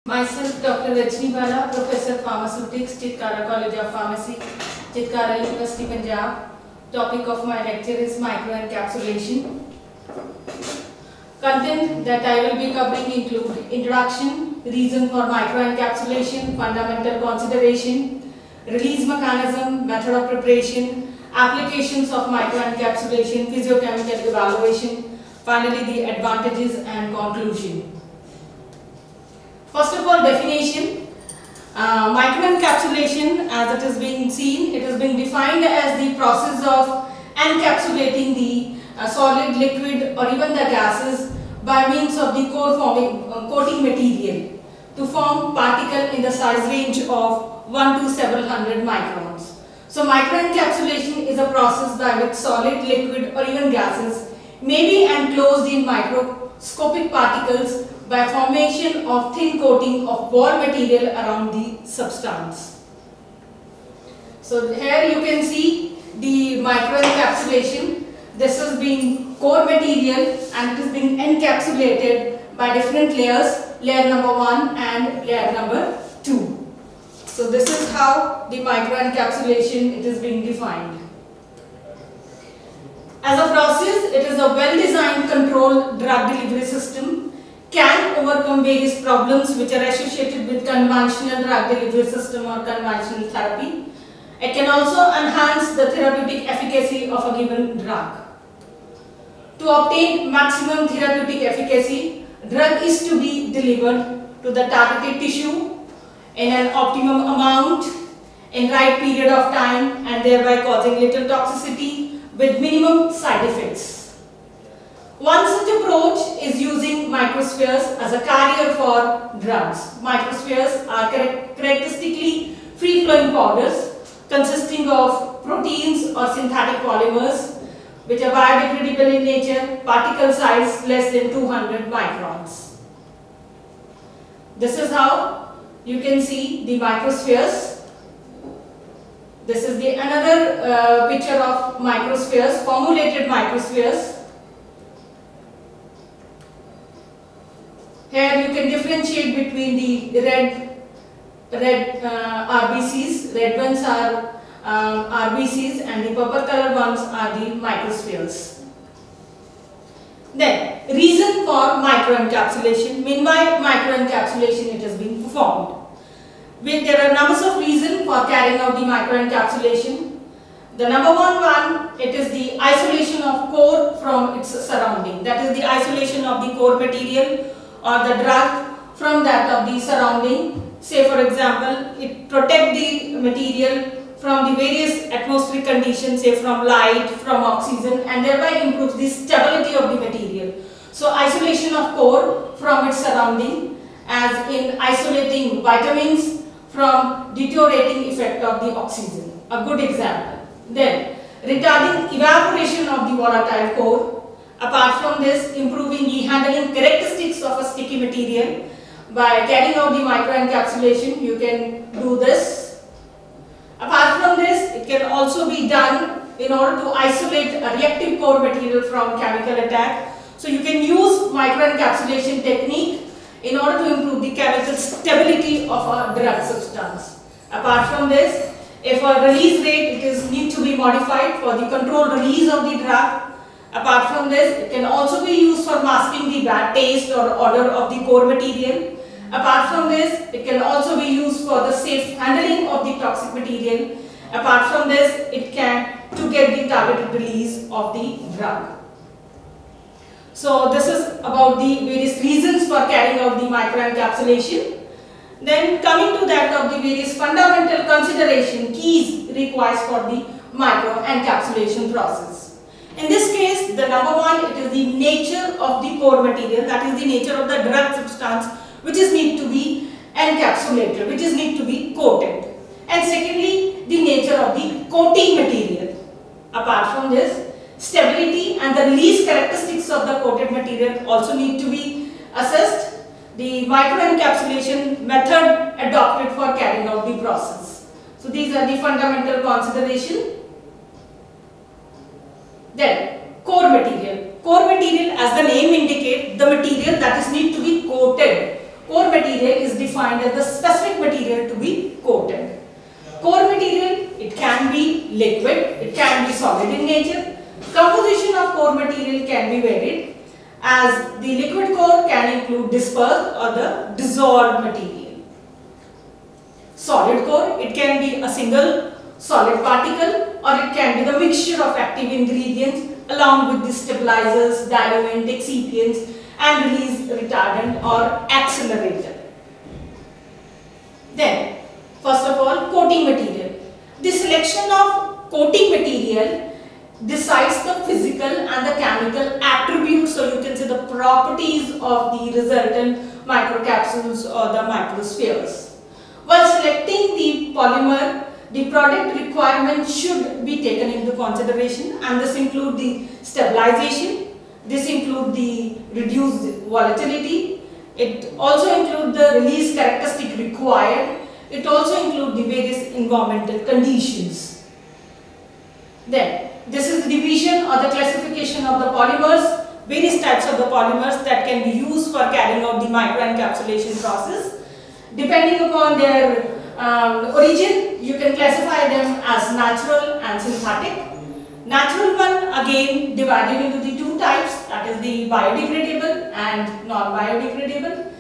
Myself, Dr. Rajni Bala, Professor Pharmaceutics, Chitkara College of Pharmacy, Chitkara University, Punjab. Topic of my lecture is microencapsulation. Content that I will be covering include introduction, reason for microencapsulation, fundamental consideration, release mechanism, method of preparation, applications of microencapsulation, physiochemical evaluation, finally the advantages and conclusion. First of all, definition. Microencapsulation, as it is being seen, it is being defined as the process of encapsulating the solid, liquid or even the gases by means of the coating material to form particle in the size range of 1 to several hundred microns. So microencapsulation is a process by which solid, liquid or even gases may be enclosed in microscopic particles by formation of thin coating of wall material around the substance. So here you can see the microencapsulation. This is being core material and it is being encapsulated by different layers, layer number 1 and layer number 2. So this is how the microencapsulation it is being defined. As a process, it is a well-designed controlled drug delivery system, can overcome various problems which are associated with conventional drug delivery system or conventional therapy. It can also enhance the therapeutic efficacy of a given drug. To obtain maximum therapeutic efficacy, drug is to be delivered to the targeted tissue in an optimum amount, in right period of time and thereby causing little toxicity with minimum side effects. One such approach is using microspheres as a carrier for drugs. Microspheres are characteristically free-flowing powders consisting of proteins or synthetic polymers which are biodegradable in nature, particle size less than 200 microns. This is how you can see the microspheres. This is the another picture of microspheres, formulated microspheres. Here you can differentiate between the red RBCs. Red ones are RBCs and the purple colored ones are the microspheres. Then, reason for microencapsulation. Meanwhile, microencapsulation it has been performed. There are numbers of reasons for carrying out the microencapsulation. The number one, it is the isolation of core from its surrounding. That is the isolation of the core material or the drug from that of the surrounding. Say for example, it protects the material from the various atmospheric conditions, say from light, from oxygen, and thereby improves the stability of the material. So isolation of core from its surrounding, as in isolating vitamins from deteriorating effect of the oxygen. A good example. Then retarding evaporation of the volatile core. Apart from this, improving the handling characteristics of a sticky material. By carrying out the microencapsulation, you can do this. Apart from this, it can also be done in order to isolate a reactive core material from chemical attack. So you can use microencapsulation technique in order to improve the chemical stability of a drug substance. Apart from this, if a release rate needs to be modified for the controlled release of the drug. Apart from this, it can also be used for masking the bad taste or odor of the core material. Apart from this, it can also be used for the safe handling of the toxic material. Apart from this, it can to get the targeted release of the drug. So this is about the various reasons for carrying out the microencapsulation. Then coming to that of the various fundamental consideration keys required for the microencapsulation process. In this case, the number one, it is the nature of the core material, that is the nature of the drug substance which is need to be encapsulated, which is need to be coated. And secondly, the nature of the coating material. Apart from this, stability and the release characteristics of the coated material also need to be assessed. The microencapsulation method adopted for carrying out the process. So these are the fundamental considerations. Then, core material. Core material, as the name indicates, the material that is need to be coated. core material is defined as the specific material to be coated. Core material, it can be liquid, it can be solid in nature. Composition of core material can be varied, as the liquid core can include dispersed or the dissolved material. Solid core, it can be a single solid particle or it can be the mixture of active ingredients along with the stabilizers, diluent, excipients and release retardant or accelerator. Then, first of all, coating material. The selection of coating material decides the physical and the chemical attributes, so you can say the properties of the resultant microcapsules or the microspheres. While selecting the polymer, the product requirement should be taken into consideration, and this include the stabilization, this include the reduced volatility, it also include the release characteristic required, it also include the various environmental conditions. Then, this is the division or the classification of the polymers, various types of the polymers that can be used for carrying out the microencapsulation process. Depending upon their origin, you can classify them as natural and synthetic. Natural one again divided into the two types, that is the biodegradable and non-biodegradable.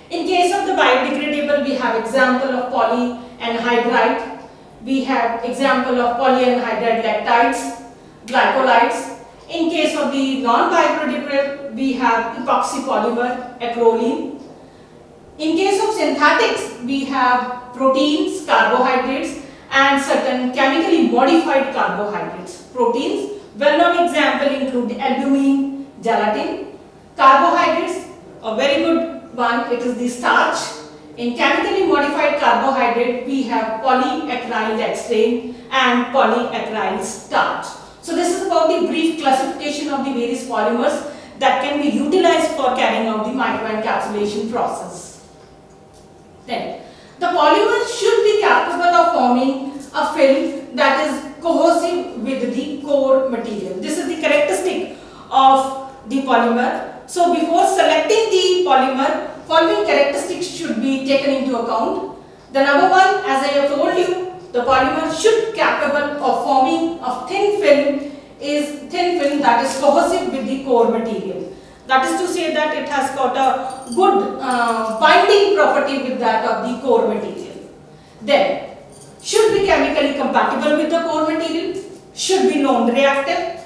In case of the biodegradable, we have example of polyanhydride, we have example of polyanhydride lactides, glycolides. In case of the non-biodegradable, we have epoxy polymer, acrolein. In case of synthetics, we have proteins, carbohydrates and certain chemically modified carbohydrates. Proteins, well-known example include albumin, gelatin. Carbohydrates, a very good one, it is the starch. In chemically modified carbohydrate, we have polyacryl dextrane and polyacryl starch. So this is about the brief classification of the various polymers that can be utilized for carrying out the microencapsulation process. Then, the polymer should be capable of forming a film that is cohesive with the core material. This is the characteristic of the polymer. So, before selecting the polymer, following characteristics should be taken into account. The number one, as I have told you, the polymer should be capable of forming a thin film that is cohesive with the core material. That is to say that it has got a good binding property with that of the core material. Then, should be chemically compatible with the core material, should be non-reactive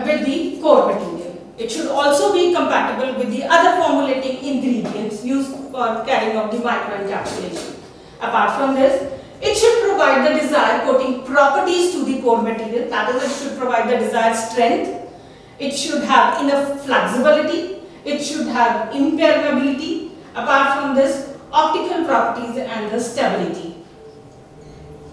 with the core material. It should also be compatible with the other formulating ingredients used for carrying out the microencapsulation. Apart from this, it should provide the desired coating properties to the core material, that is, it should provide the desired strength. It should have enough flexibility, it should have impermeability, apart from this, optical properties and the stability.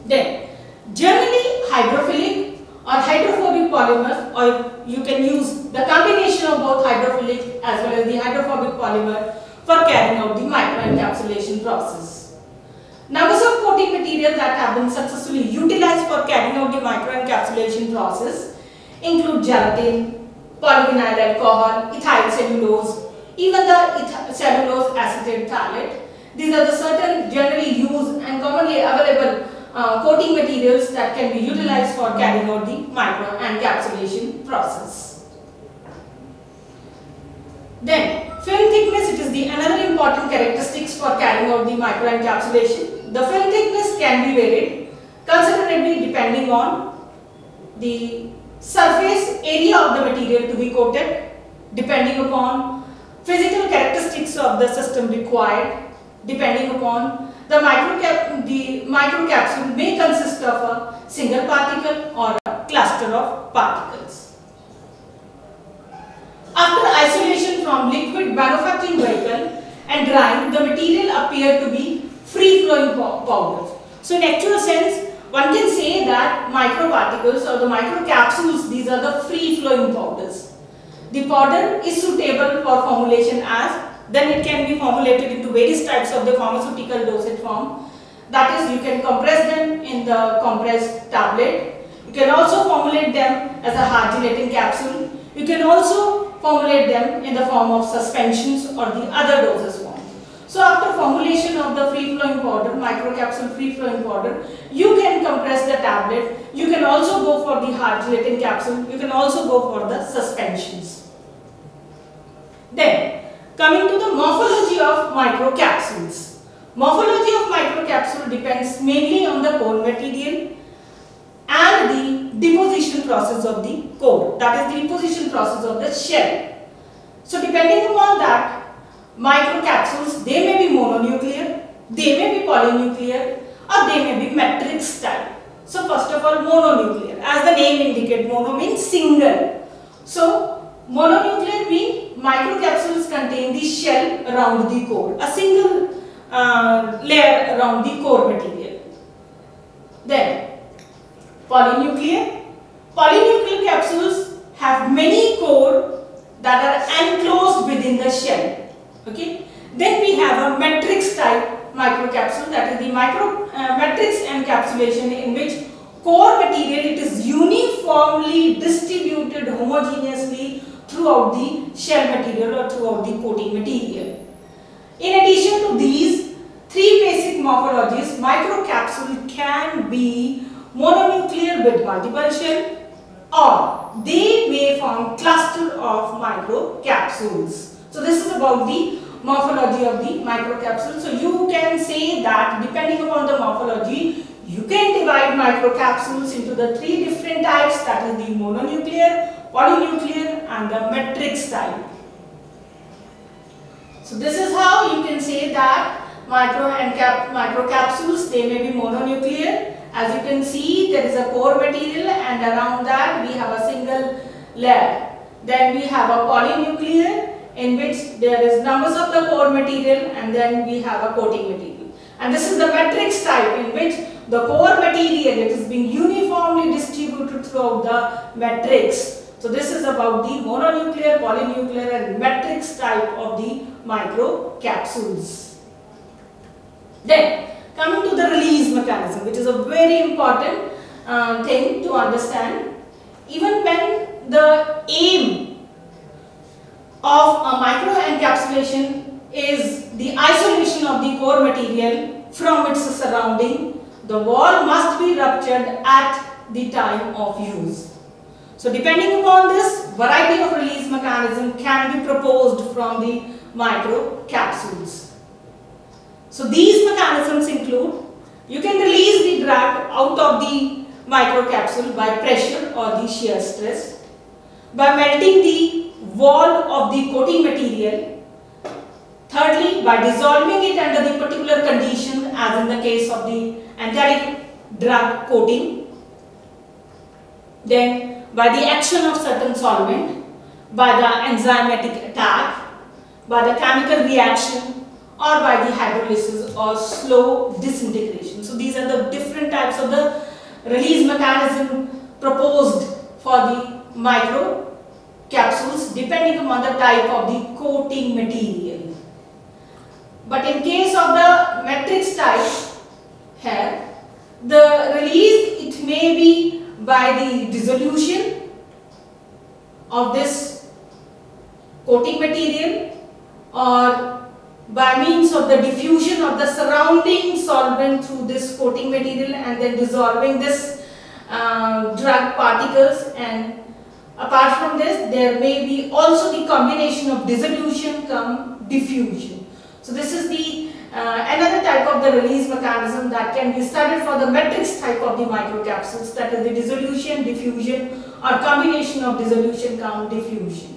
Then, generally hydrophilic or hydrophobic polymers, or you can use the combination of both hydrophilic as well as the hydrophobic polymer for carrying out the microencapsulation process. Numbers of coating materials that have been successfully utilized for carrying out the microencapsulation process include gelatin, polyvinyl alcohol, ethyl cellulose, even the cellulose acetate phthalate. These are the certain generally used and commonly available coating materials that can be utilized for carrying out the microencapsulation process. Then, film thickness, it is the another important characteristics for carrying out the microencapsulation. The film thickness can be varied considerably depending on the surface area of the material to be coated, depending upon physical characteristics of the system required, depending upon the microcapsule may consist of a single particle or a cluster of particles. After isolation from liquid manufacturing vehicle and drying, the material appear to be free-flowing powders. So in actual sense, one can say that microparticles or the microcapsules, these are the free-flowing powders. The powder is suitable for formulation as, then it can be formulated into various types of the pharmaceutical dosage form. That is, you can compress them in the compressed tablet. You can also formulate them as a hard gelatin capsule. You can also formulate them in the form of suspensions or the other dosage form. So after formulation of the free-flowing powder, microcapsule free-flowing powder, you can compress the tablet. You can also go for the hard gelatin capsule. You can also go for the suspensions. Then, coming to the morphology of microcapsules. Morphology of microcapsule depends mainly on the core material and the deposition process of the core, that is the deposition process of the shell. So depending upon that, microcapsules, they may be mononuclear, they may be polynuclear, or they may be matrix type. So first of all, mononuclear, as the name indicates, mono means single. So mononuclear means microcapsules contain the shell around the core, a single layer around the core material. Then polynuclear. Polynuclear capsules have many core that are enclosed within the shell. Okay. Then we have a matrix type microcapsule, that is the matrix encapsulation, in which core material it is uniformly distributed homogeneously throughout the shell material or throughout the coating material. In addition to these three basic morphologies, microcapsule can be mononuclear with multiple shell, or they may form cluster of microcapsules. So this is about the morphology of the microcapsule. So you can say that depending upon the morphology, you can divide microcapsules into the three different types, that is the mononuclear, polynuclear and the matrix type. So this is how you can say that microcapsules, they may be mononuclear. As you can see, there is a core material and around that we have a single layer. Then we have a polynuclear, in which there is numbers of the core material, and then we have a coating material. And this is the matrix type, in which the core material, it is being uniformly distributed throughout the matrix. So this is about the mononuclear, polynuclear and matrix type of the microcapsules. Then coming to the release mechanism, which is a very important thing to understand. Even when the aim of a microencapsulation is the isolation of the core material from its surrounding, the wall must be ruptured at the time of use. So depending upon this, variety of release mechanism can be proposed from the microcapsules. So these mechanisms include, you can release the drug out of the microcapsule by pressure or the shear stress, by melting the wall of the coating material, thirdly by dissolving it under the particular condition, as in the case of the anteric drug coating, then by the action of certain solvent, by the enzymatic attack, by the chemical reaction, or by the hydrolysis or slow disintegration. So these are the different types of the release mechanism proposed for the microcapsules depending upon the type of the coating material. But in case of the matrix type, here the release, it may be by the dissolution of this coating material, or by means of the diffusion of the surrounding solvent through this coating material and then dissolving this drug particles. And apart from this, there may be also the combination of dissolution cum diffusion. So this is the another type of the release mechanism that can be studied for the matrix type of the microcapsules, that is the dissolution, diffusion or combination of dissolution cum diffusion.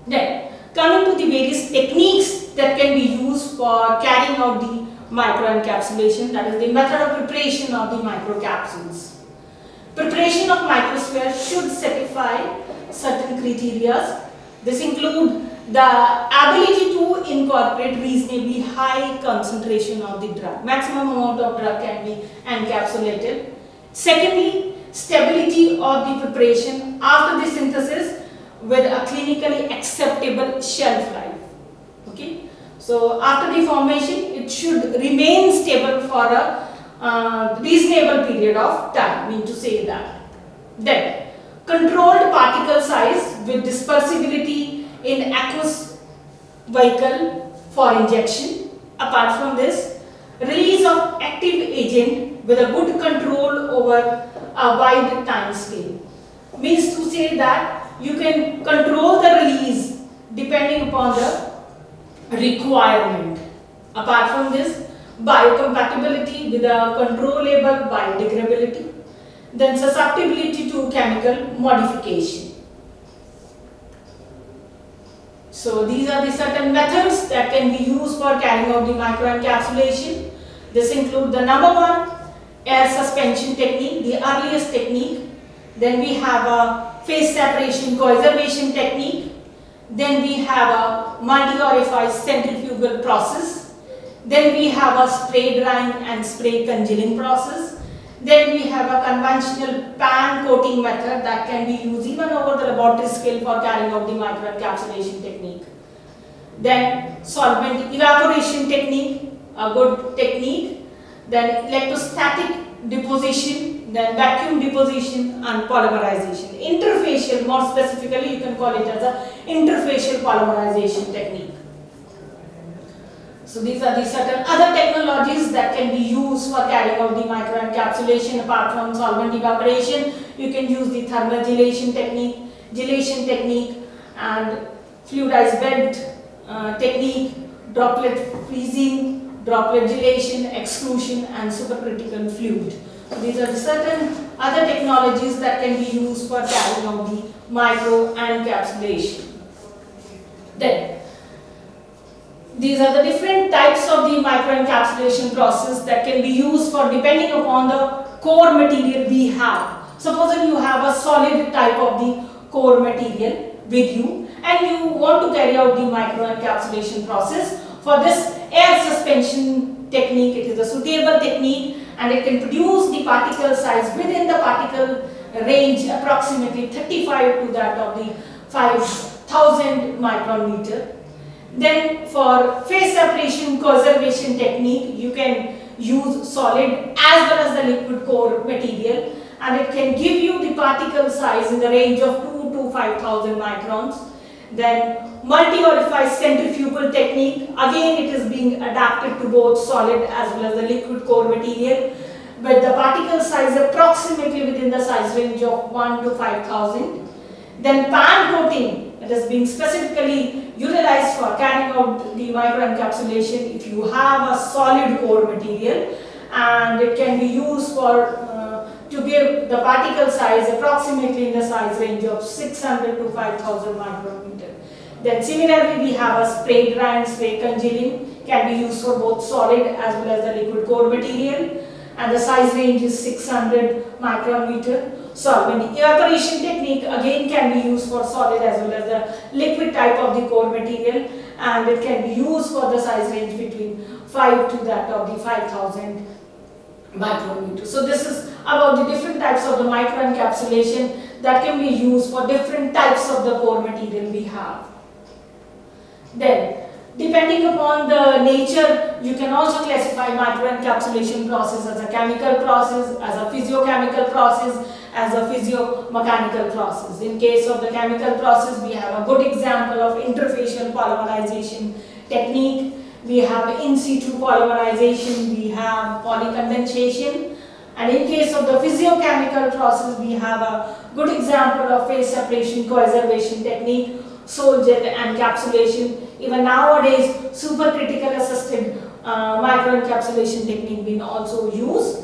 Then coming to the various techniques that can be used for carrying out the microencapsulation, that is the method of preparation of the microcapsules. Preparation of microsphere should satisfy certain criteria. This include the ability to incorporate reasonably high concentration of the drug. Maximum amount of drug can be encapsulated. Secondly, stability of the preparation after the synthesis with a clinically acceptable shelf life. Okay, so after the formation, it should remain stable for a reasonable period of time, mean to say that. Then, controlled particle size with dispersibility in aqueous vehicle for injection. Apart from this, release of active agent with a good control over a wide time scale. Means to say that you can control the release depending upon the requirement. Apart from this, biocompatibility with a controllable biodegradability, then susceptibility to chemical modification. So these are the certain methods that can be used for carrying out the microencapsulation. This includes the number one, air suspension technique, the earliest technique. Then we have a phase separation conservation technique. Then we have a multi-orifice centrifugal process. Then we have a spray drying and spray congealing process. Then we have a conventional pan coating method that can be used even over the laboratory scale for carrying out the microencapsulation technique. Then solvent evaporation technique, a good technique. Then electrostatic deposition, then vacuum deposition and polymerization. Interfacial, more specifically you can call it as a interfacial polymerization technique. So these are the certain other technologies that can be used for carrying out the microencapsulation. Apart from solvent evaporation, you can use the thermal gelation technique, and fluidized bed technique, droplet freezing, droplet gelation, exclusion and supercritical fluid. So these are the certain other technologies that can be used for carrying out the microencapsulation. Then these are the different types of the microencapsulation process that can be used for depending upon the core material we have. Supposing you have a solid type of the core material with you and you want to carry out the microencapsulation process. For this air suspension technique, it is a suitable technique and it can produce the particle size within the particle range approximately 35 to that of the 5000 micrometer. Then for phase separation conservation technique, you can use solid as well as the liquid core material and it can give you the particle size in the range of 2 to 5000 microns. Then multi-orifice centrifugal technique, again it is being adapted to both solid as well as the liquid core material with the particle size approximately within the size range of 1 to 5000. Then pan coating, it is being specifically utilized for carrying out the microencapsulation if you have a solid core material, and it can be used for to give the particle size approximately in the size range of 600 to 5000 micrometer. Then similarly we have a spray drying, spray congealing, can be used for both solid as well as the liquid core material and the size range is 600 micrometer. Solvent evaporation technique again can be used for solid as well as the liquid type of the core material and it can be used for the size range between 5 to that of the 5000 micrometer. So this is about the different types of the microencapsulation that can be used for different types of the core material we have. Then depending upon the nature, you can also classify microencapsulation process as a chemical process, as a physiochemical process, as a physio-mechanical process. In case of the chemical process, we have a good example of interfacial polymerization technique. We have in situ polymerization, we have polycondensation, and in case of the physiochemical process, we have a good example of phase separation conservation technique, sol gel encapsulation. Even nowadays, supercritical assisted microencapsulation technique being also used.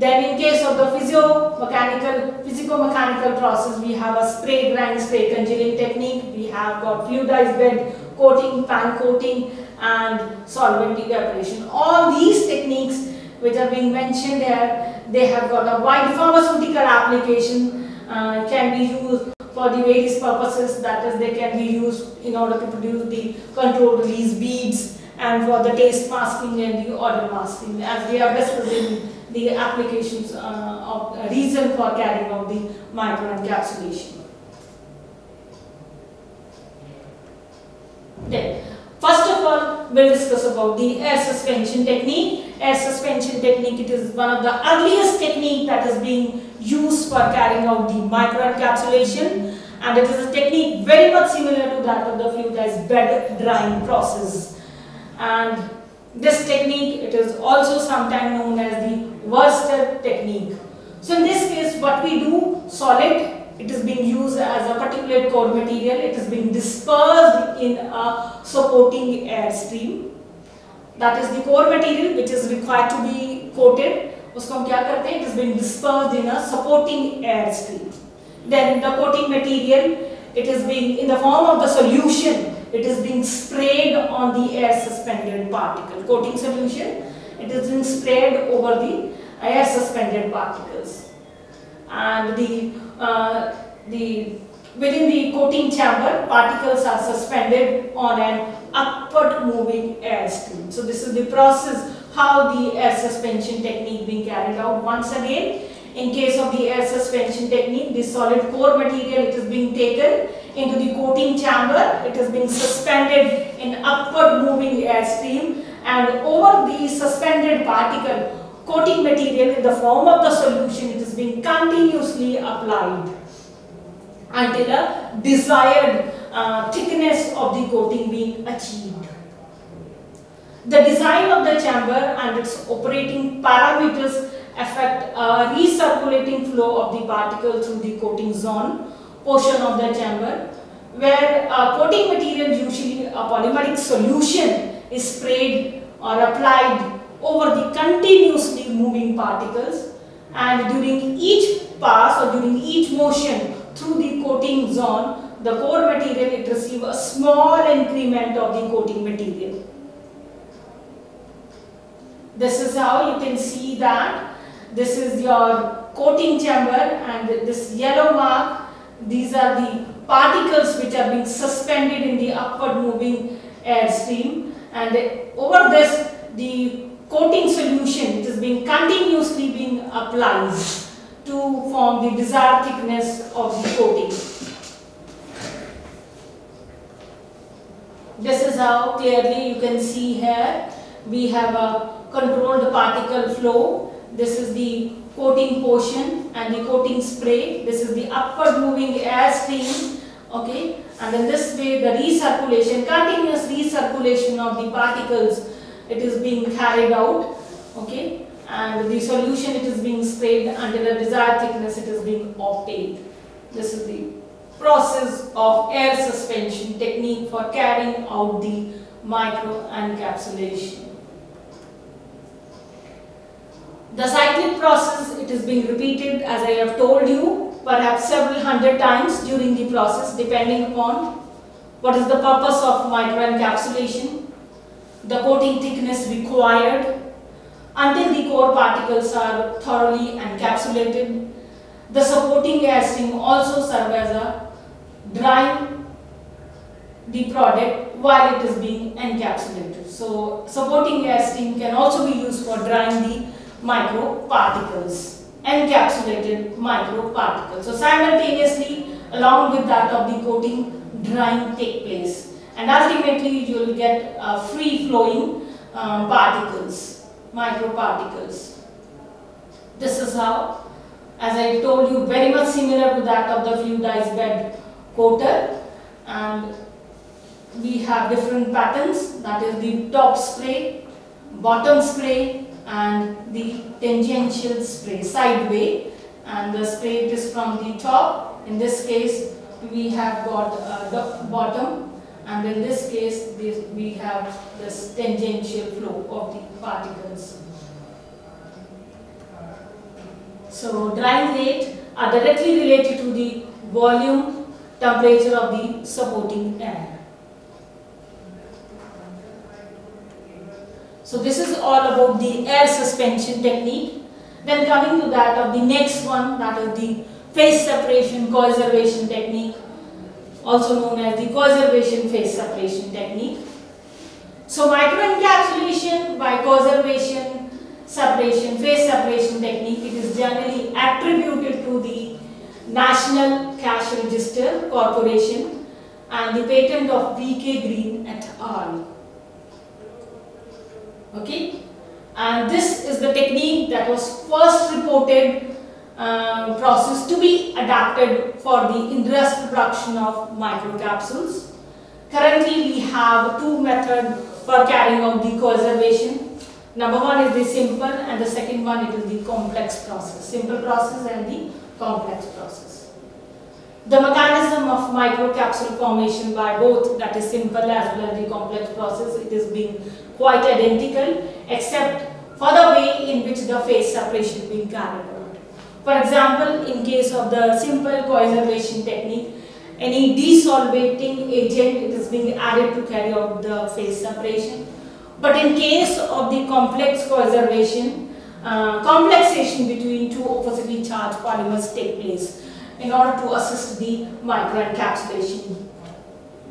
Then in case of the physico-mechanical process, we have a spray drying, spray congealing technique. We have got fluidized bed coating, pan coating and solvent evaporation. All these techniques which are being mentioned here, they have got a wide pharmaceutical application, can be used for the various purposes, that is they can be used in order to produce the controlled release beads and for the taste masking and the odor masking, as we have discussed in the applications of reason for carrying out the microencapsulation. Then, first of all, we'll discuss about the air suspension technique. Air suspension technique, it is one of the earliest technique that is being used for carrying out the microencapsulation, and it is a technique very much similar to that of the fluidized bed drying process. And this technique, it is also sometimes known as the Wurster technique. So in this case, what we do, solid, it is being used as a particulate core material, it is being dispersed in a supporting air stream. That is the core material which is required to be coated. उसको हम क्या करते हैं? It is being dispersed in a supporting air stream. Then the coating material, it is being in the form of the solution, it is being sprayed on the air suspended particle. Coating solution, it is being sprayed over the air suspended particles. And within the coating chamber, particles are suspended on an upward moving air stream. So this is the process how the air suspension technique being carried out. Once again, in case of the air suspension technique, the solid core material, it is being taken into the coating chamber, it is being suspended in upward moving air stream, and over the suspended particle, coating material in the form of the solution, it is being continuously applied until a desired thickness of the coating being achieved. The design of the chamber and its operating parameters affect a recirculating flow of the particle through the coating zone portion of the chamber, where a coating material, usually a polymeric solution, is sprayed or applied over the continuously moving particles, and during each pass or during each motion through the coating zone, the core material, it receives a small increment of the coating material. This is how you can see that this is your coating chamber, and this yellow mark, these are the particles which are being suspended in the upward moving air stream, and over this the coating solution, it is being continuously being applied to form the desired thickness of the coating. This is how clearly you can see here we have a controlled particle flow. This is the coating portion and the coating spray. This is the upward moving air stream. Okay, and in this way the recirculation, continuous recirculation of the particles, it is being carried out. Okay, and the solution, it is being sprayed until a desired thickness it is being obtained. This is the process of air suspension technique for carrying out the micro encapsulation. The cyclic process, it is being repeated, as I have told you, perhaps several hundred times during the process, depending upon what is the purpose of microencapsulation, the coating thickness required, until the core particles are thoroughly encapsulated. The supporting air stream also serves as a drying the product while it is being encapsulated. So supporting air stream can also be used for drying the microparticles, encapsulated microparticles. So simultaneously, along with that of the coating, drying take place, and ultimately you will get free flowing particles, microparticles. This is how, as I told you, very much similar to that of the fluidized bed coater, and we have different patterns, that is the top spray, bottom spray, and the tangential spray, sideway, and the spray is from the top. In this case we have got the bottom, and in this case we have this tangential flow of the particles. So drying rate are directly related to the volume, temperature of the supporting air. So this is all about the air suspension technique. Then coming to that of the next one, that is the phase separation coservation technique, also known as the coservation phase separation technique. So microencapsulation by coservation separation, phase separation technique, it is generally attributed to the National Cash Register Corporation and the patent of P.K. Green et al. Okay, and this is the technique that was first reported process to be adapted for the indirect production of microcapsules. Currently we have two methods for carrying out the coservation. Number one is the simple and the second one it is the complex process. Simple process and the complex process. The mechanism of microcapsule formation by both, that is simple as well as the complex process, it is being quite identical except for the way in which the phase separation is being carried out. For example, in case of the simple coservation technique, any desolvating agent it is being added to carry out the phase separation. But in case of the complex coservation, complexation between two oppositely charged polymers take place in order to assist the microencapsulation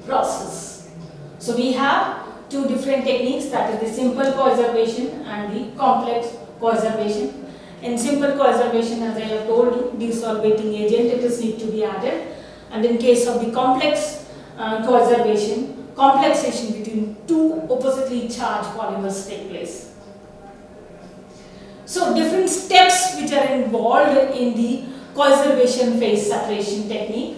process. So we have two different techniques, that is the simple coservation and the complex coservation. In simple coservation, as I have told you, desolvating agent it is need to be added, and in case of the complex coservation, complexation between two oppositely charged polymers take place. So different steps which are involved in the coservation phase separation technique.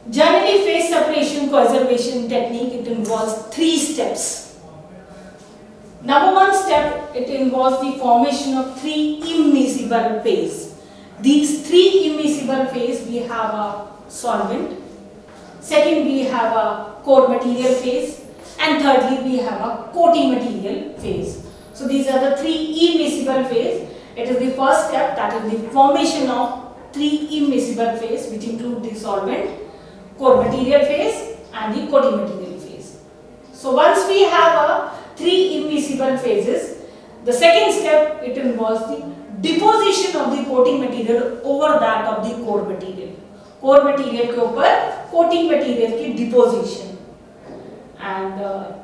Generally, phase separation coservation technique it involves three steps. Number one step, it involves the formation of three immiscible phase. These three immiscible phase, we have a solvent, second we have a core material phase, and thirdly we have a coating material phase. So these are the three immiscible phase. It is the first step, that is the formation of three immiscible phase, which include the solvent, core material phase and the coating material phase. So once we have a three immiscible phases, the second step it involves the deposition of the coating material over that of the core material. Core material के ऊपर coating material की deposition. And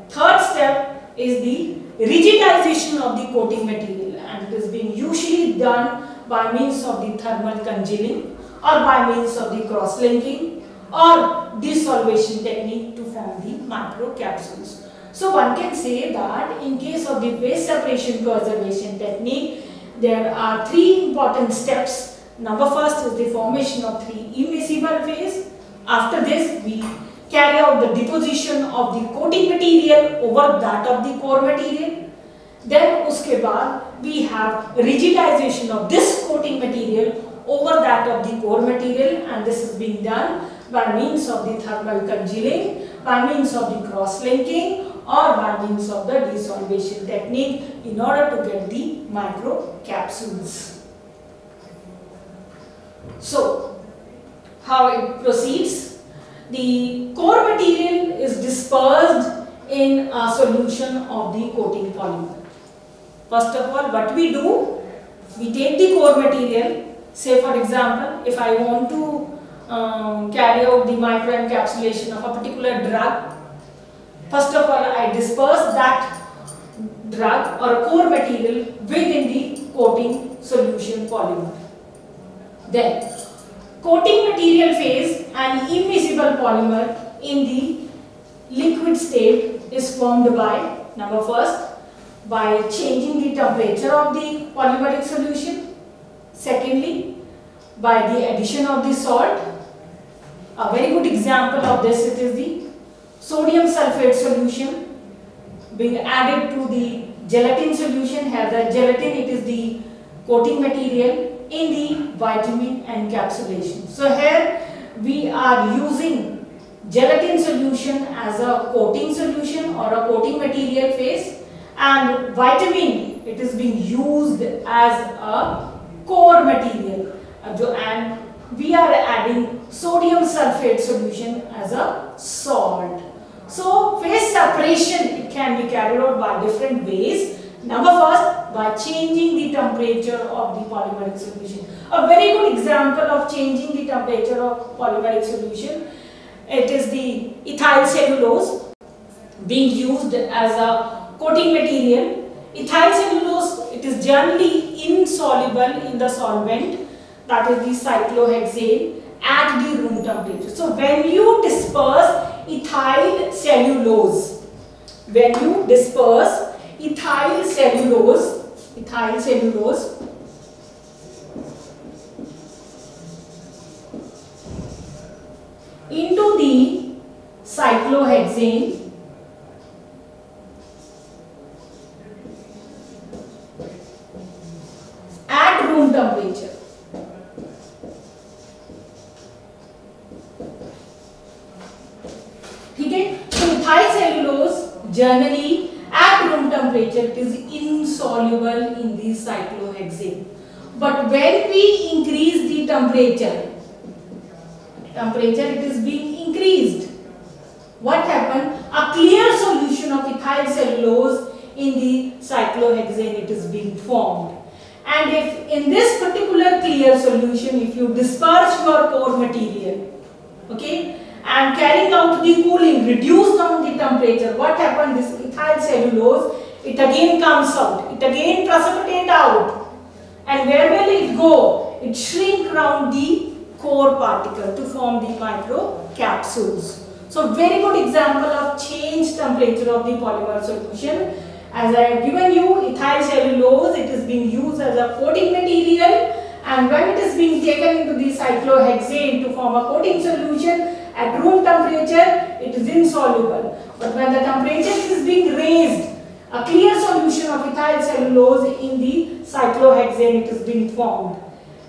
third step is the rigidization of the coating material, and it is being usually done by means of the thermal congealing or by means of the cross-linking or desolvation technique to form the microcapsules. So one can say that in case of the phase separation coservation technique, there are three important steps. Number first is the formation of three immiscible phase. After this, we carry out the deposition of the coating material over that of the core material. Then uske baad we have rigidization of this coating material over that of the core material, and this is being done by means of the thermal congealing, by means of the cross-linking or by means of the desolvation technique in order to get the microcapsules. So, how it proceeds? The core material is dispersed in a solution of the coating polymer. First of all, what we do? We take the core material. Say for example, if I want to carry out the microencapsulation of a particular drug, first of all I disperse that drug or core material within the coating solution polymer. Then coating material phase and immiscible polymer in the liquid state is formed by, number first, by changing the temperature of the polymeric solution. Secondly, by the addition of the salt. A very good example of this, it is the sodium sulfate solution being added to the gelatin solution. Here the gelatin, it is the coating material in the vitamin encapsulation. So here we are using gelatin solution as a coating solution or a coating material phase, and vitamin it is being used as a core material, and we are adding sodium sulfate solution as a salt. So phase separation it can be carried out by different ways. Number first, by changing the temperature of the polymeric solution. A very good example of changing the temperature of polymeric solution, it is the ethyl cellulose being used as a coating material. Ethyl cellulose, it is generally insoluble in the solvent, that is the cyclohexane, at the room temperature. So when you disperse ethyl cellulose, into the cyclohexane at room temperature. Okay? So ethyl cellulose generally at room temperature it is insoluble in the cyclohexane. But when we increase the temperature it is being increased. What happened? A clear solution of ethyl cellulose in the cyclohexane it is being formed. And if in this particular clear solution, if you disperse your core material, okay, and carrying out the cooling, reduce down the temperature, what happened? This ethyl cellulose, it again comes out, it again precipitates out. And where will it go? It shrink around the core particle to form the microcapsules. So very good example of change temperature of the polymer solution. As I have given you, ethyl cellulose, it is being used as a coating material, and when it is being taken into the cyclohexane to form a coating solution at room temperature, it is insoluble. But when the temperature is being raised, a clear solution of ethyl cellulose in the cyclohexane it is being formed.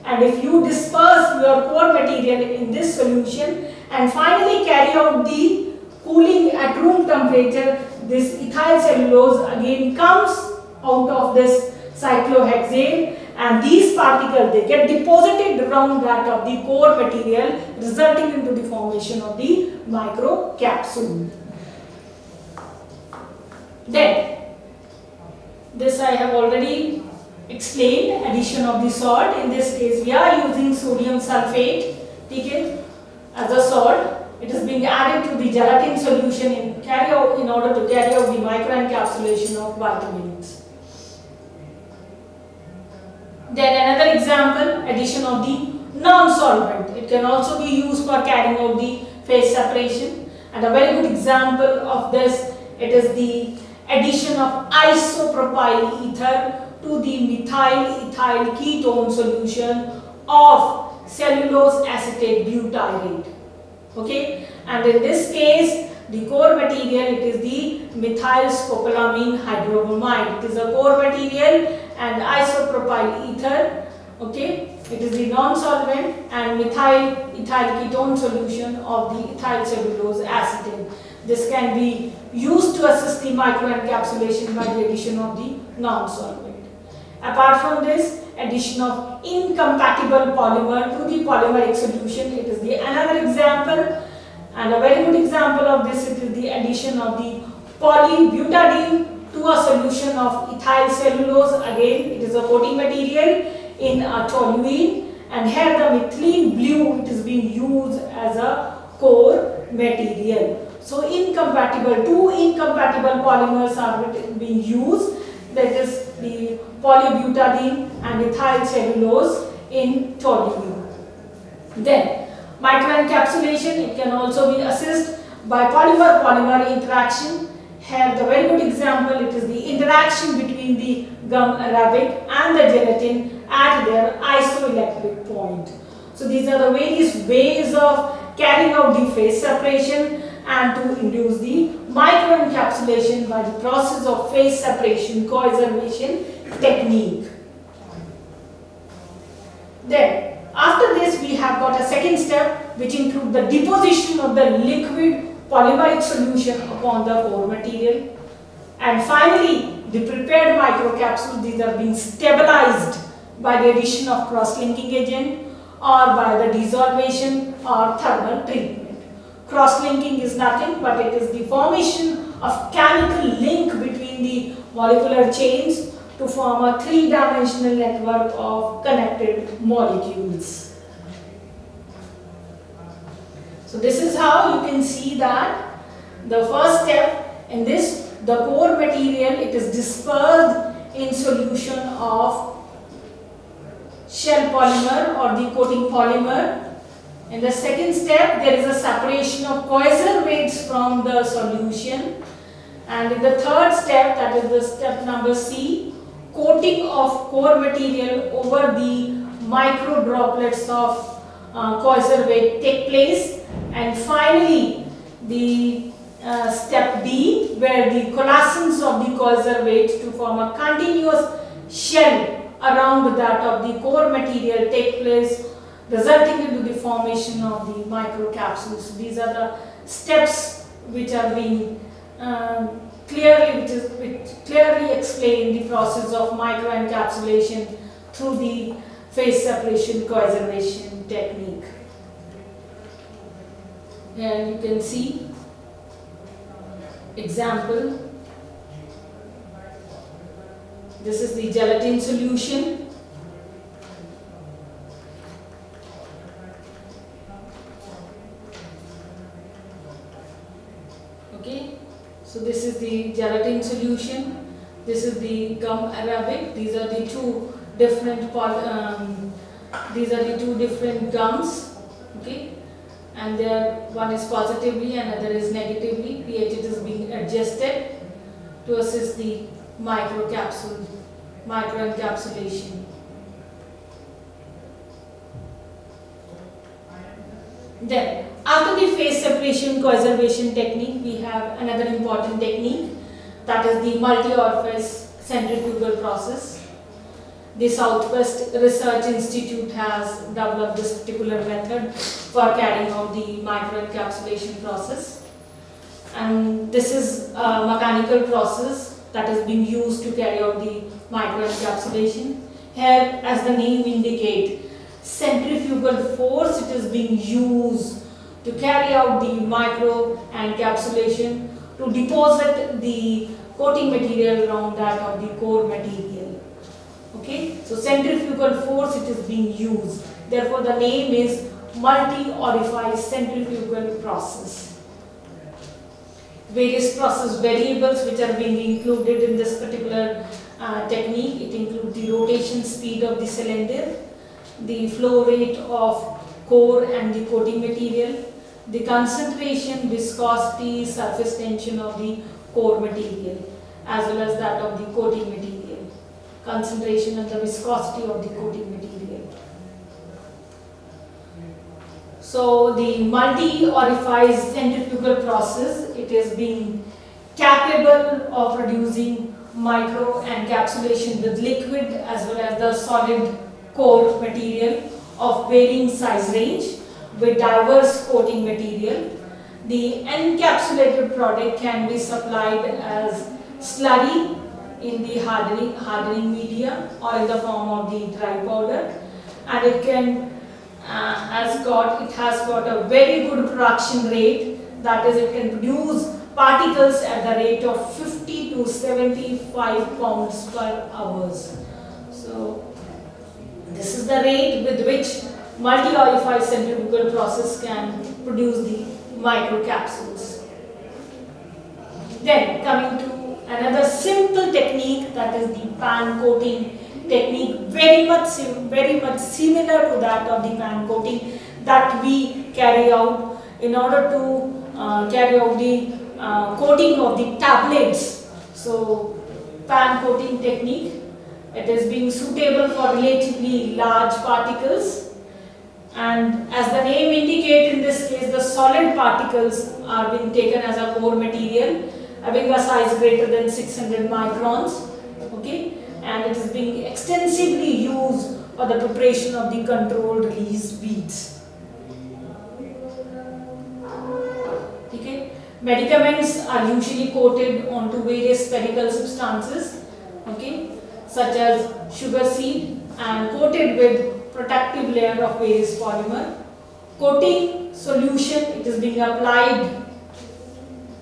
And if you disperse your core material in this solution and finally carry out the cooling at room temperature, this ethyl cellulose again comes out of this cyclohexane, and these particles they get deposited around that of the core material, resulting into the formation of the microcapsule. Then this I have already explained, addition of the salt. In this case we are using sodium sulfate, okay, as a salt. It is being added to the gelatin solution in order to carry out the microencapsulation of vitamins. Then another example, addition of the non-solvent. It can also be used for carrying out the phase separation. And a very good example of this, it is the addition of isopropyl ether to the methyl ethyl ketone solution of cellulose acetate butyrate. Okay, and in this case the core material it is the methylscopolamine hydrobromide. It is a core material and isopropyl ether. Okay, it is the non-solvent and methyl ethyl ketone solution of the ethyl cellulose acetate. This can be used to assist the microencapsulation by the addition of the non-solvent. Apart from this, addition of incompatible polymer to the polymeric solution, it is the another example, and a very good example of this, it is the addition of the polybutadiene to a solution of ethyl cellulose. Again, it is a coating material in a toluene, and here the methylene blue, it is being used as a core material. So incompatible, two incompatible polymers are being used, that is the polybutadiene and ethyl cellulose in toluene. Then microencapsulation, it can also be assisted by polymer-polymer interaction. Here the very good example, it is the interaction between the gum arabic and the gelatin at their isoelectric point. So these are the various ways of carrying out the phase separation and to induce the microencapsulation by the process of phase separation coagulation technique. Then after this we have got a second step which includes the deposition of the liquid polymeric solution upon the core material, and finally the prepared microcapsules, these are being stabilized by the addition of cross-linking agent or by the desolvation or thermal treatment. Cross-linking is nothing but it is the formation of chemical link between the molecular chains to form a three-dimensional network of connected molecules. So this is how you can see that the first step in this, the core material, it is dispersed in solution of shell polymer or the coating polymer. In the second step, there is a separation of coacervates from the solution, and in the third step, that is the step number C, coating of core material over the micro droplets of coacervate take place, And finally, the step B, where the coalescence of the conservate to form a continuous shell around that of the core material take place, resulting into the formation of the microcapsules. These are the steps which are being which clearly explain the process of microencapsulation through the phase separation conservation technique. Here you can see example. This is the gelatin solution. Okay, so this is the gelatin solution. This is the gum arabic. These are the two different gums. Okay, and there one is positively and other is negatively. pH is being adjusted to assist the microencapsulation. Then, after the phase separation conservation technique, we have another important technique, that is the multi-orifice centrifugal process. The Southwest Research Institute has developed this particular method for carrying out the microencapsulation process. And this is a mechanical process that is being used to carry out the microencapsulation. Here, as the name indicates, centrifugal force it is being used to carry out the microencapsulation to deposit the coating material around that of the core material. Okay, so centrifugal force it is being used. Therefore, the name is multi-orifice centrifugal process. Various process variables which are being included in this particular technique. It includes the rotation speed of the cylinder, the flow rate of core and the coating material, the concentration, viscosity, surface tension of the core material, as well as that of the coating material, concentration and the viscosity of the coating material. So the multi-orifice centrifugal process, it is being capable of producing microencapsulation with liquid as well as the solid core material of varying size range with diverse coating material. The encapsulated product can be supplied as slurry in the hardening media or in the form of the dry powder, and it can has got a very good production rate, that is it can produce particles at the rate of 50 to 75 pounds per hour. So this is the rate with which multi-orifice centrifugal process can produce the microcapsules. Then coming to another simple technique, that is the pan coating technique, very much similar to that of the pan coating that we carry out in order to carry out the coating of the tablets. So pan coating technique, it is being suitable for relatively large particles, and as the name indicates, in this case the solid particles are being taken as a core material having a size greater than 600 microns. Okay, and it is being extensively used for the preparation of the controlled release beads. Okay, medicaments are usually coated onto various spherical substances, okay, such as sugar seed, and coated with protective layer of various polymer. Coating solution, it is being applied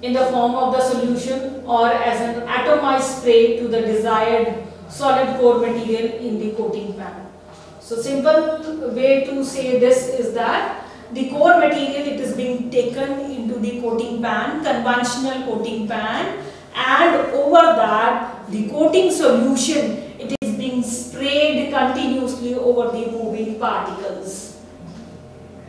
in the form of the solution or as an atomized spray to the desired solid core material in the coating pan. So simple way to say this is that the core material, it is being taken into the coating pan, conventional coating pan, and over that the coating solution, it is being sprayed continuously over the moving particles.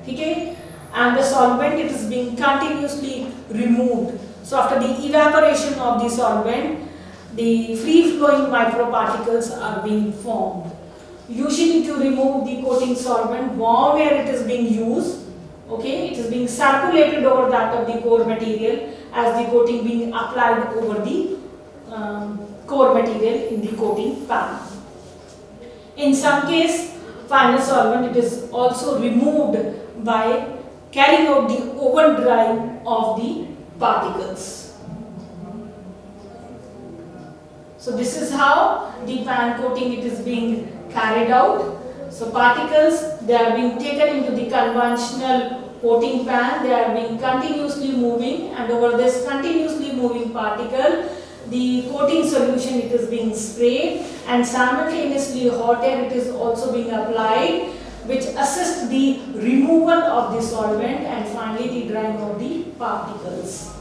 Okay, and the solvent, it is being continuously removed. So after the evaporation of the solvent, the free flowing microparticles are being formed. Usually to remove the coating solvent, warm air it is being used. Okay, it is being circulated over that of the core material as the coating being applied over the core material in the coating pan. In some case, final solvent it is also removed by carrying out the oven drying of the particles. So this is how the pan coating it is being carried out. So particles, they are being taken into the conventional coating pan, they are being continuously moving, and over this continuously moving particle, the coating solution it is being sprayed, and simultaneously hot air it is also being applied, which assists the removal of the solvent and finally the drying of the particles.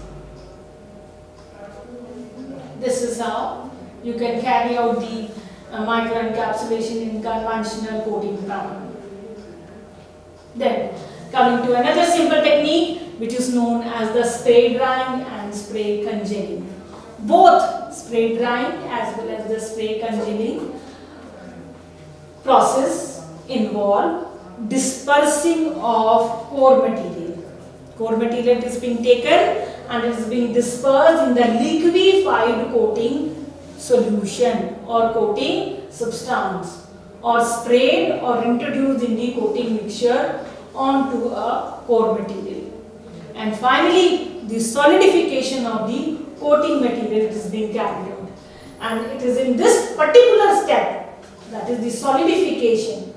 This is how you can carry out the microencapsulation in conventional coating pan. Then coming to another simple technique which is known as the spray drying and spray congealing. Both spray drying as well as the spray congealing process involve dispersing of core material. Core material is being taken and it is being dispersed in the liquefied coating solution or coating substance, or sprayed or introduced in the coating mixture onto a core material. And finally, the solidification of the coating material is being carried out. And it is in this particular step, that is the solidification,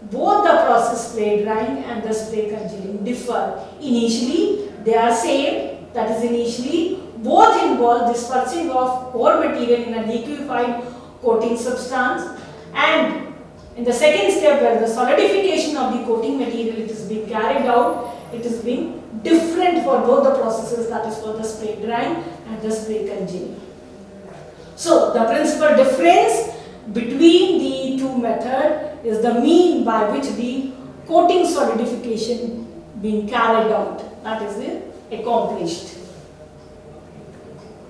both the process spray drying and the spray congealing differ. Initially, they are same, that is initially both involve dispersing of core material in a liquefied coating substance, and in the second step where the solidification of the coating material it is being carried out, it is being different for both the processes, that is for the spray drying and the spray congealing. So the principal difference between the two methods is the mean by which the coating solidification being carried out, that is accomplished.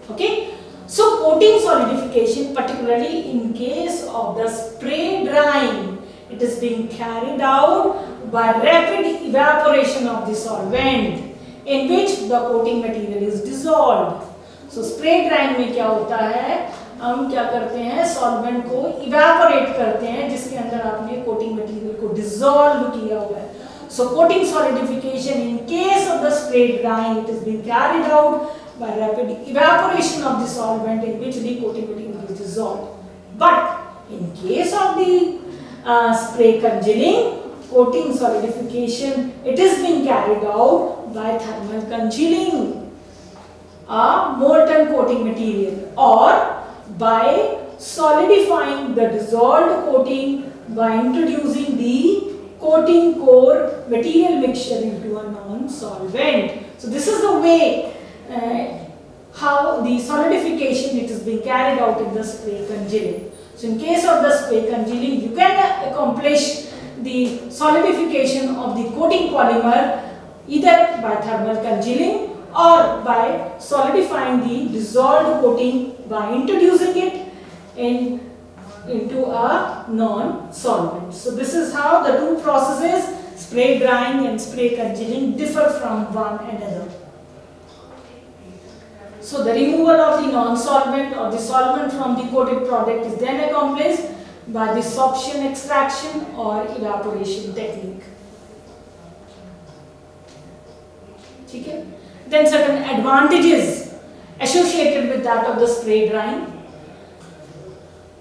Okay, so coating solidification, particularly in case of the spray drying, it is being carried out by rapid evaporation of the solvent in which the coating material is dissolved. So spray drying में क्या होता है, हम क्या करते हैं, solvent को evaporate करते हैं जिसके अंदर आपने कोटिंग मटेरियल को डिसॉल्व किया हुआ है. So coating solidification in case of the spray drying, it is being carried out by rapid evaporation of the solvent in which the coating material is dissolved. But in case of the spray congealing, coating solidification, it is being carried out by thermal congealing a molten coating material, or by solidifying the dissolved coating by introducing the coating core material mixture into a non-solvent. So this is the way how the solidification it is being carried out in the spray congealing. So in case of the spray congealing, you can accomplish the solidification of the coating polymer either by thermal congealing or by solidifying the dissolved coating by introducing it into a non-solvent. So this is how the two processes, spray drying and spray congealing, differ from one another. So the removal of the non-solvent or the solvent from the coated product is then accomplished by the sorption extraction or evaporation technique. Okay? Then certain advantages associated with that of the spray drying.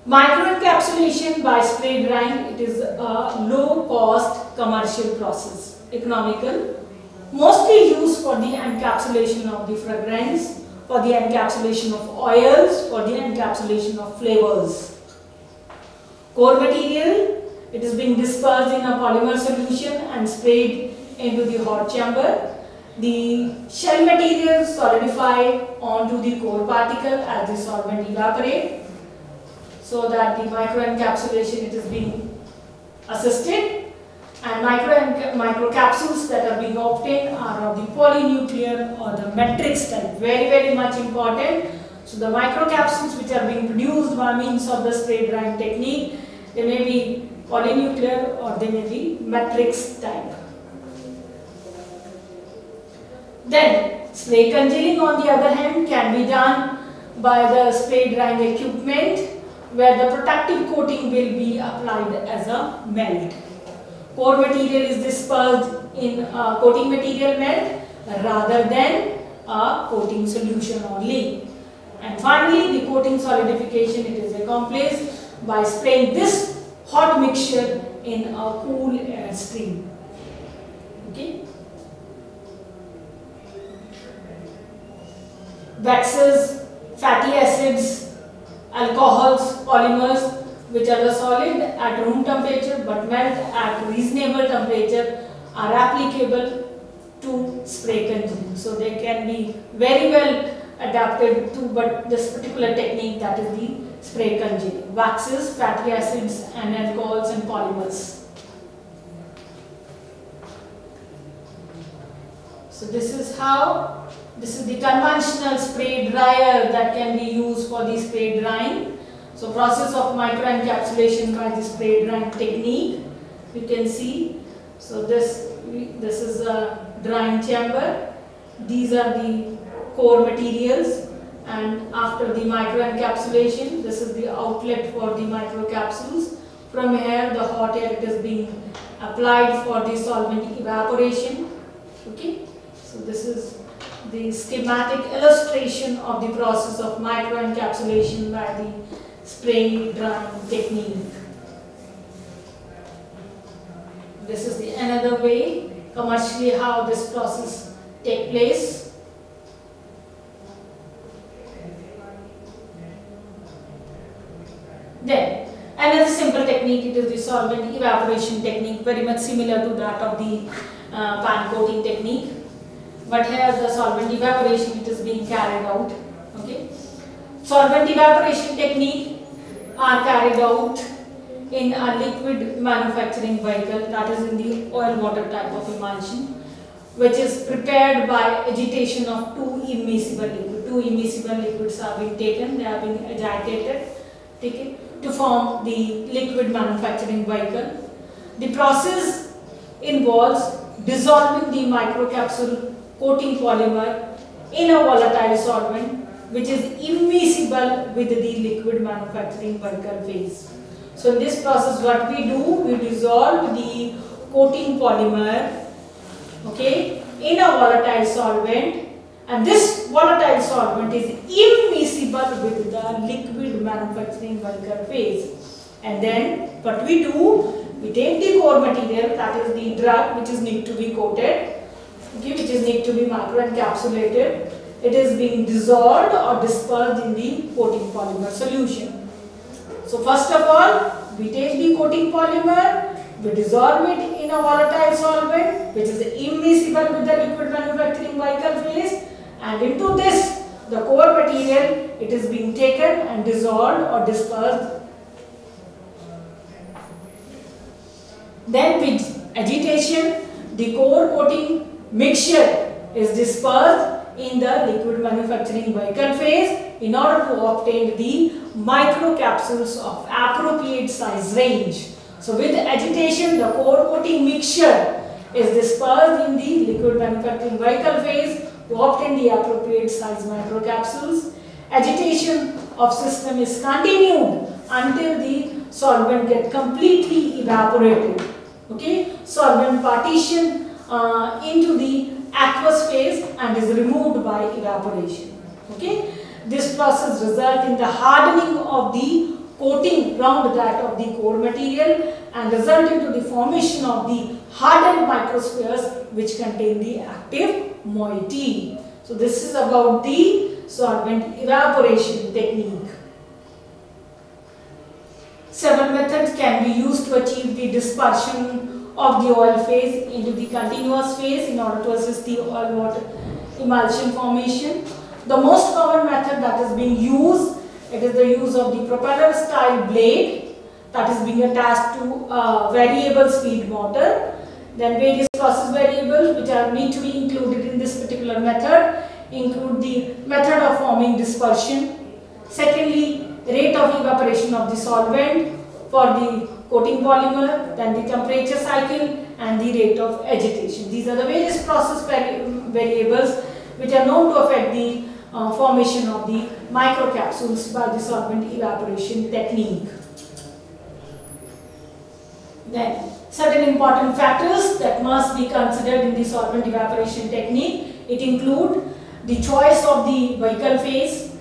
Microencapsulation by spray drying, it is a low cost commercial process, economical, mostly used for the encapsulation of the fragrance, for the encapsulation of oils, for the encapsulation of flavors. Core material, it is being dispersed in a polymer solution and sprayed into the hot chamber. The shell material solidify onto the core particle as the solvent evaporates, so that the microencapsulation it is being assisted, and microcapsules that are being obtained are of the polynuclear or the matrix type. Very much important. So the microcapsules which are being produced by means of the spray drying technique, they may be polynuclear or they may be matrix type. Then spray congealing on the other hand can be done by the spray drying equipment, where the protective coating will be applied as a melt. Core material is dispersed in a coating material melt rather than a coating solution only. And finally, the coating solidification, it is accomplished by spraying this hot mixture in a cool air stream. Okay. Waxes, fatty acids, alcohols, polymers, which are the solid at room temperature but melt at reasonable temperature, are applicable to spray congealing. So they can be very well adapted to but this particular technique, that is the spray congealing. Waxes, fatty acids and alcohols and polymers. So this is the conventional spray dryer that can be used for the spray drying. So process of microencapsulation by the spray drying technique, you can see. So this is a drying chamber. These are the core materials, and after the microencapsulation, this is the outlet for the microcapsules. From here the hot air is being applied for the solvent evaporation. Okay. So this is the schematic illustration of the process of microencapsulation by the spray drying technique. This is the another way commercially how this process takes place. Then another simple technique, it is the solvent evaporation technique, very much similar to that of the pan coating technique. But here the solvent evaporation, it is being carried out. Okay. Solvent evaporation technique are carried out in a liquid manufacturing vehicle, that is in the oil water type of emulsion, which is prepared by agitation of two immiscible liquids. Two immiscible liquids are being taken, they are being agitated to form the liquid manufacturing vehicle. The process involves dissolving the microcapsule coating polymer in a volatile solvent which is immiscible with the liquid manufacturing vehicle phase. So in this process what we do, we dissolve the coating polymer, okay, in a volatile solvent, and this volatile solvent is immiscible with the liquid manufacturing vehicle phase. And then what we do, we take the core material, that is the drug which is need to be coated, okay, which is need to be microencapsulated. It is being dissolved or dispersed in the coating polymer solution. So first of all, we take the coating polymer, we dissolve it in a volatile solvent which is immiscible with the liquid manufacturing vehicle phase, and into this the core material, it is being taken and dissolved or dispersed. Then with agitation, the core coating mixture is dispersed in the liquid manufacturing vehicle phase in order to obtain the microcapsules of appropriate size range. So with agitation, the core coating mixture is dispersed in the liquid manufacturing vehicle phase to obtain the appropriate size microcapsules. Agitation of system is continued until the solvent gets completely evaporated. Okay, solvent partition into the aqueous phase and is removed by evaporation. Okay, this process results in the hardening of the coating around that of the core material and result into the formation of the hardened microspheres which contain the active moiety. So this is about the solvent evaporation technique. Several methods can be used to achieve the dispersion of the oil phase into the continuous phase in order to assist the oil water emulsion formation. The most common method that is being used, it is the use of the propeller style blade that is being attached to a variable speed motor. Then various process variables which are need to be included in this particular method include the method of forming dispersion. Secondly, rate of evaporation of the solvent for the coating polymer, then the temperature cycle and the rate of agitation. These are the various process variables which are known to affect the formation of the microcapsules by the solvent evaporation technique. Then certain important factors that must be considered in the solvent evaporation technique. It include the choice of the vehicle phase,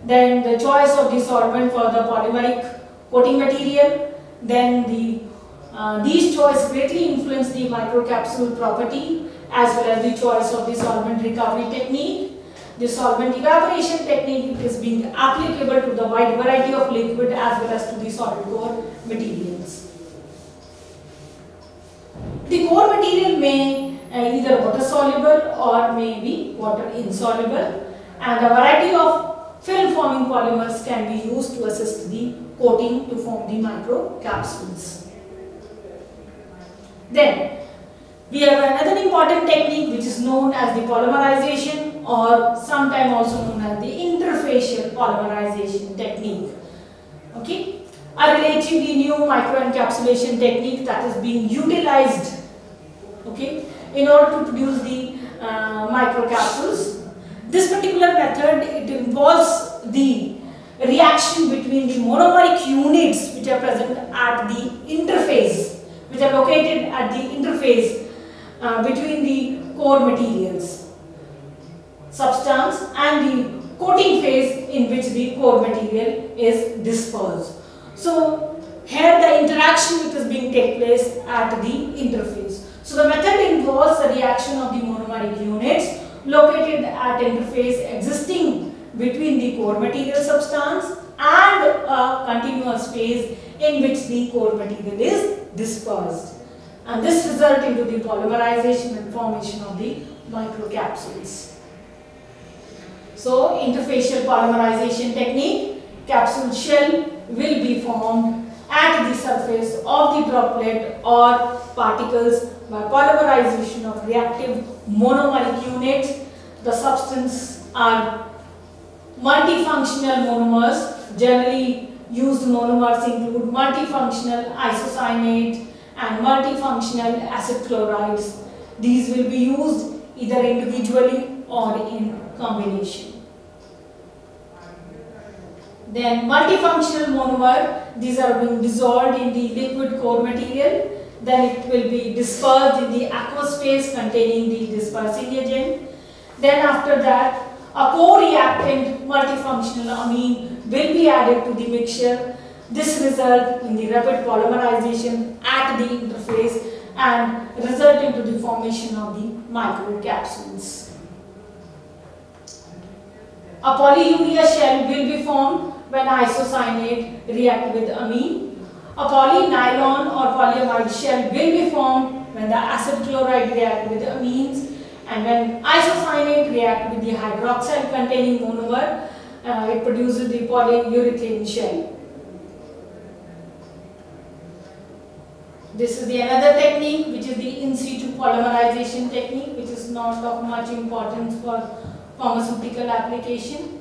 then the choice of the solvent for the polymeric coating material, then these choices greatly influence the microcapsule property as well as the choice of the solvent recovery technique. The solvent evaporation technique is being applicable to the wide variety of liquid as well as to the solid core materials. The core material may either water soluble or may be water insoluble, and a variety of film forming polymers can be used to assist the coating to form the microcapsules. Then we have another important technique which is known as the polymerization, or sometimes also known as the interfacial polymerization technique. Okay, a relatively new microencapsulation technique that is being utilized, okay, in order to produce the microcapsules. This particular method, it involves the reaction between the monomeric units which are present at the interface, which are located at the interface between the core materials, substance, and the coating phase in which the core material is dispersed. So here the interaction which is being take place at the interface. So the method involves the reaction of the monomeric units located at interface existing between the core material substance and a continuous phase in which the core material is dispersed, and this results into the polymerization and formation of the microcapsules. So interfacial polymerization technique, capsule shell will be formed at the surface of the droplet or particles by polymerization of reactive monomeric units. The substance are multifunctional monomers. Generally used monomers include multifunctional isocyanate and multifunctional acid chlorides. These will be used either individually or in combination. Then multifunctional monomer, these are being dissolved in the liquid core material. Then it will be dispersed in the aqueous phase containing the dispersing agent. Then after that, a co-reactant multifunctional amine will be added to the mixture. This results in the rapid polymerization at the interface and result into the formation of the microcapsules. A polyurea shell will be formed when isocyanate react with amine. A polynylon or polyamide shell will be formed when the acid chloride react with amines, and when isocyanate react with the hydroxyl containing monomer, it produces the polyurethane shell. This is the another technique which is the in situ polymerization technique, which is not of much importance for pharmaceutical application.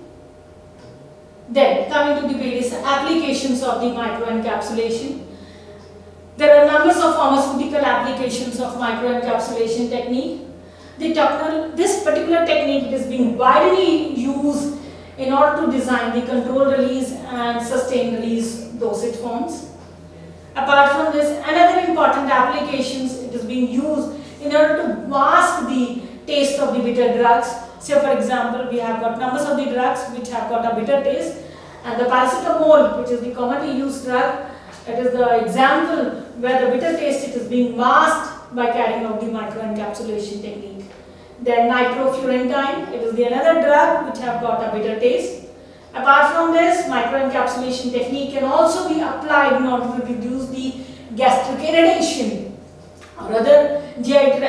Then coming to the various applications of the microencapsulation. There are numbers of pharmaceutical applications of microencapsulation technique. This particular technique is being widely used in order to design the controlled release and sustained release dosage forms. Apart from this, another important applications, it is being used in order to mask the taste of the bitter drugs. Say for example, we have got numbers of the drugs which have got a bitter taste, and the paracetamol, which is the commonly used drug, it is the example where the bitter taste it is being masked by carrying out the microencapsulation technique. Then nitrofurantine, it is the another drug which have got a bitter taste. Apart from this, microencapsulation technique can also be applied in order to reduce the gastric irritation or other GI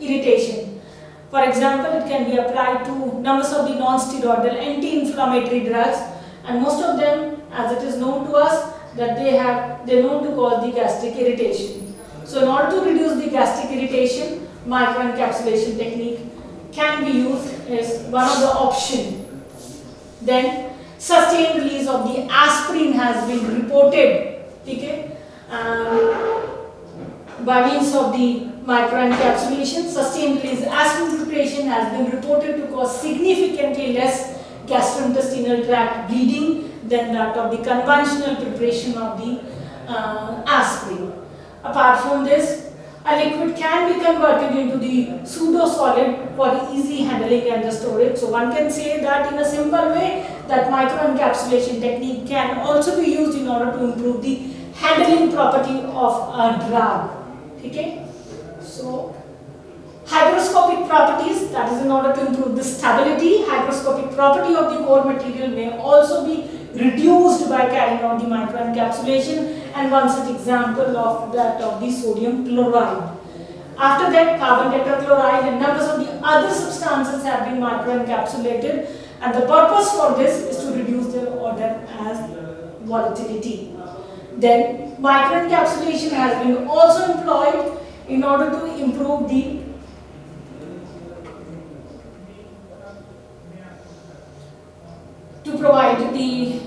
irritation. For example, it can be applied to numbers of the non-steroidal anti-inflammatory drugs, and most of them, as it is known to us, that they are known to cause the gastric irritation. So in order to reduce the gastric irritation, microencapsulation technique can be used as one of the options. Then sustained release of the aspirin has been reported, okay, by means of the microencapsulation, sustained release aspirin preparation has been reported to cause significantly less gastrointestinal tract bleeding than that of the conventional preparation of the aspirin. Apart from this, a liquid can be converted into the pseudo-solid for easy handling and the storage. So one can say that in a simple way that microencapsulation technique can also be used in order to improve the handling property of a drug. Okay? So hygroscopic properties, that is in order to improve the stability, hygroscopic property of the core material may also be reduced by carrying out the microencapsulation, and one such example of that of the sodium chloride. After that, carbon tetrachloride and numbers of the other substances have been microencapsulated, and the purpose for this is to reduce their order as volatility. Then microencapsulation has been also employed in order to improve the provide the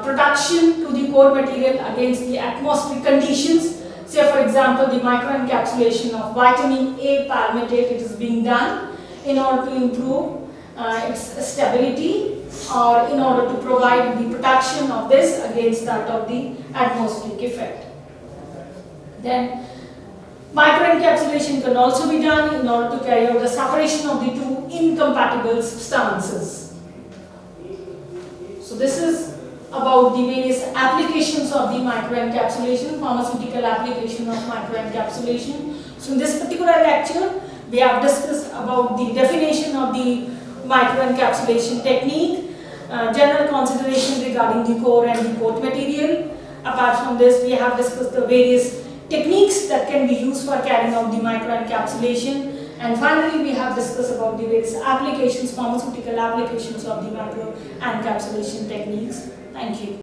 protection to the core material against the atmospheric conditions. Say for example, the microencapsulation of vitamin A palmitate, it is being done in order to improve its stability, or in order to provide the protection of this against that of the atmospheric effect. Then microencapsulation can also be done in order to carry out the separation of the two incompatible substances. So this is about the various applications of the microencapsulation, pharmaceutical application of microencapsulation. So in this particular lecture, we have discussed about the definition of the microencapsulation technique, general consideration regarding the core and the coat material. Apart from this, we have discussed the various techniques that can be used for carrying out the microencapsulation. And finally, we have discussed about the various applications, pharmaceutical applications of the microencapsulation techniques. Thank you.